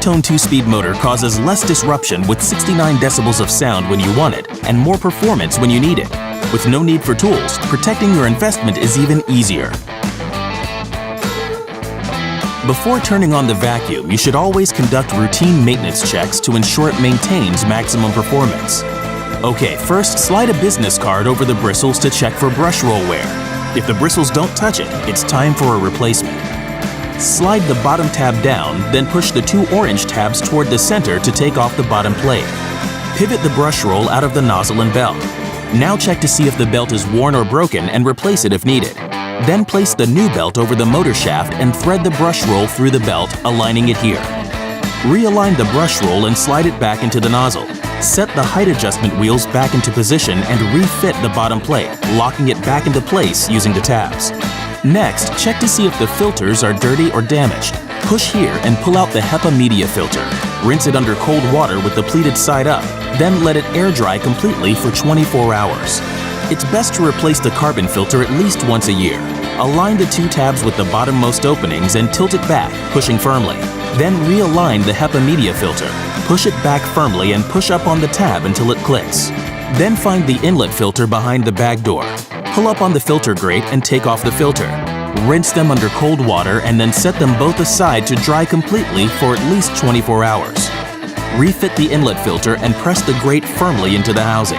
HushTone 2-speed motor causes less disruption with 69 decibels of sound when you want it and more performance when you need it. With no need for tools, protecting your investment is even easier. Before turning on the vacuum, you should always conduct routine maintenance checks to ensure it maintains maximum performance. Okay, first slide a business card over the bristles to check for brush roll wear. If the bristles don't touch it, it's time for a replacement. Slide the bottom tab down, then push the two orange tabs toward the center to take off the bottom plate. Pivot the brush roll out of the nozzle and belt. Now check to see if the belt is worn or broken and replace it if needed. Then place the new belt over the motor shaft and thread the brush roll through the belt, aligning it here. Realign the brush roll and slide it back into the nozzle. Set the height adjustment wheels back into position and refit the bottom plate, locking it back into place using the tabs. Next, check to see if the filters are dirty or damaged. Push here and pull out the HEPA media filter. Rinse it under cold water with the pleated side up, then let it air dry completely for 24 hours. It's best to replace the carbon filter at least once a year. Align the two tabs with the bottommost openings and tilt it back, pushing firmly. Then realign the HEPA media filter. Push it back firmly and push up on the tab until it clicks. Then find the inlet filter behind the bag door. Pull up on the filter grate and take off the filter. Rinse them under cold water and then set them both aside to dry completely for at least 24 hours. Refit the inlet filter and press the grate firmly into the housing.